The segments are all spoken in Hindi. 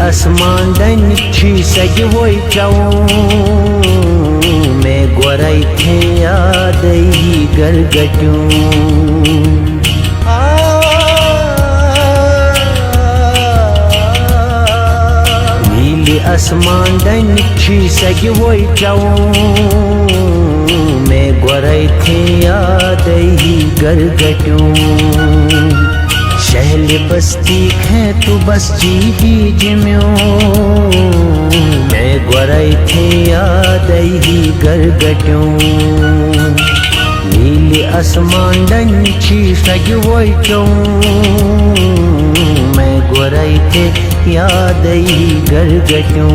आसमान दन छी सज वोई चाऊं मैं गोराई थे याद ही गरगटूं नीली आसमान दन छी सज वोई चाऊं मैं गोराई थे याद ही गरगटूं शहल बस्ती है तू बस जी ही जिम्यो मैं गोराई थे याद ही गरगटूं नीले आसमान दन छी सज वोई चाऊं मैं गोराई थे याद ही गरगटूं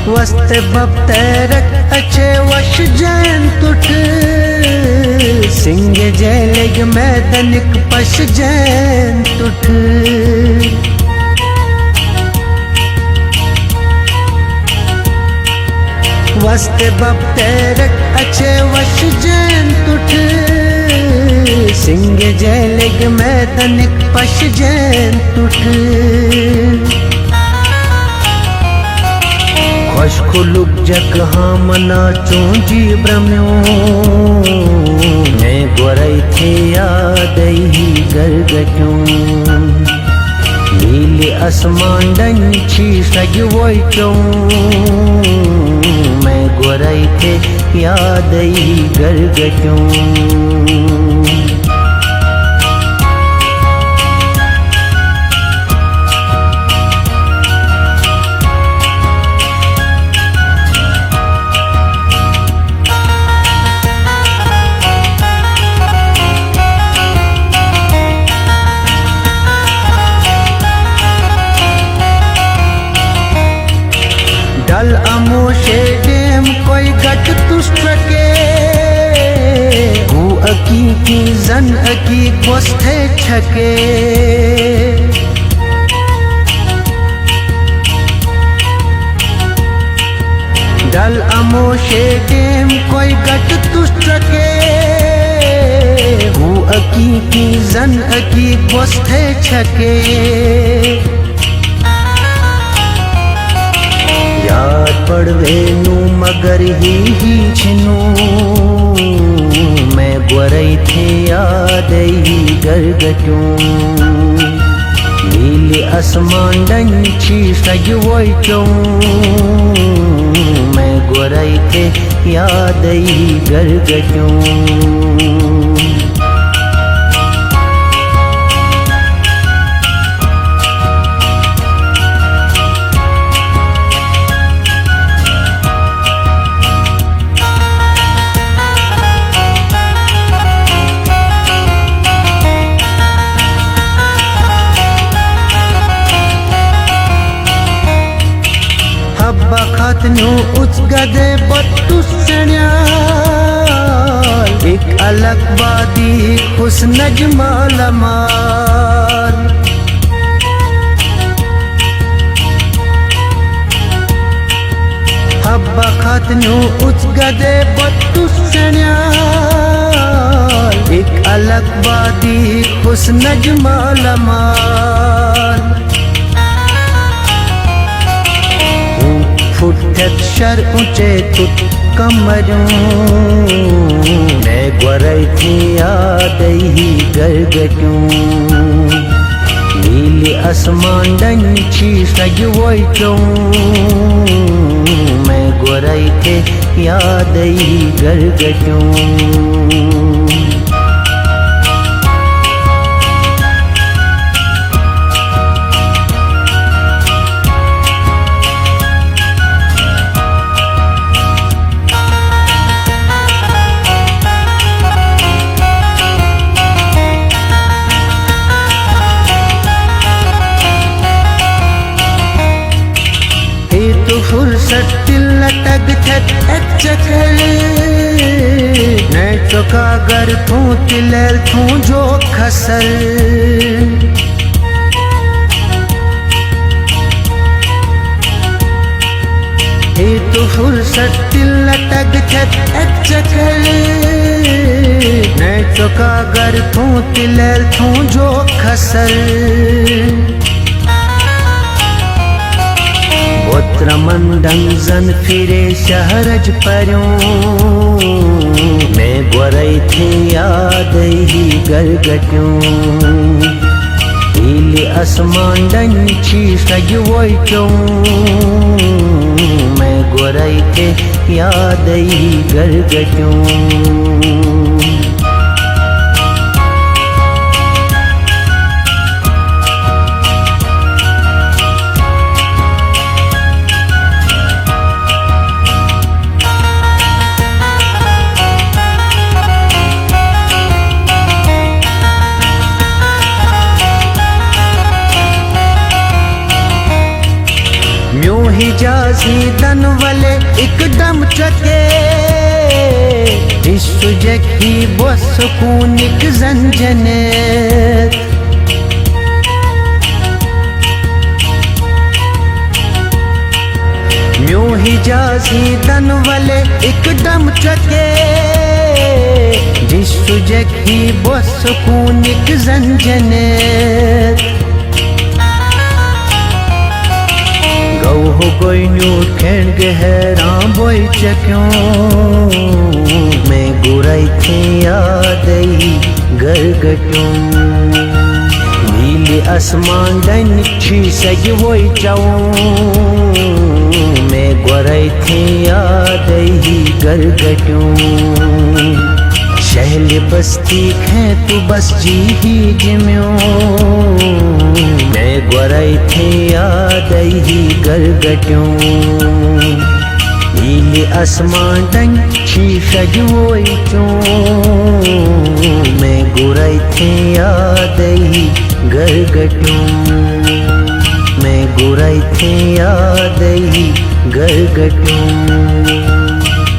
वस्त बप्तरक अच्छे वश जैन तुठ सिंह जैलग मैदनिक पश जैन तुठ वस्त बप्तरक अच्छे वश जैन तुठ सिंह जैलग मैदनिक पश जैन तुठ खुश खुलुक जग हाँ मना चूंजी ब्रह्म्यो मैं गोराई थे याद ही गरगटूं नीले आसमान दन छी सज वोई चाऊं मैं गोराई थे याद ही गरगटूं डल अमोशे डेम कोई गट तुष्टके हु अकी की जन अकी गोस्थे छके डल अमोशे डेम कोई गट तुष्टके हु अकी की जन अकी गोस्थे छके याद पड़वे नू मगर ही छिनू मैं गोराई थे याद ही गरगटूं नीले आसमान दन छी सज वोई चाऊं मैं गोराई थे याद ही गरगटूं बखतनु उच गदे बत्तुस एक अलग बादी हुस्न जमाल माल हब्बा खतनु उच गदे बत्तुस एक अलग बादी हुस्न जमाल माल फुटत शर ऊंचे तुत कमरूं मैं गोराई थे याद ही गरगटूं नीले आसमान दन छी सज वोई चाऊं मैं गोराई थे याद ही गरगटूं फुर्सत लटक छत चखल चुका गर थू तिलैल थू जो खसल हे तो फुर्सत तिल लटक छत एक चक्कर मैं चुका गर थू तिलैल थू जो खसल पुत्र मंडंग जन फिरे शहरज पर्यों मैं गोरई थे याद ही गरगट्यों नीले आसमान डंची सजवोई चों मैं गोरई थे याद ही गरगट्यों म्यों हिजाजी दन वाले एकदम चके विश्व जखी बस कूनिक जंजने म्यों हिजाजी दन वाले एकदम चके विश्व जखी बस कूनिक जंजने हो कोई न्यूट खेण के हैरान बोई चक्यों मैं गुराई थे याद ही गरगट्यों नीले आसमान डंची सजवोई चाऊं मैं गुराई थे याद ही गरगट्यों शहल बस्ती खे तू बस जी ही जिम्यों मैं गोरई थे याद ही गरगट्यों नीले आसमान डंची सजवोई चों मैं गोरई थे याद ही गरगट्यों मैं गोरई थे याद ही गरगट्यों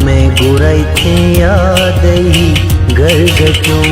मैं गोरई थे याद ही गरगट्यों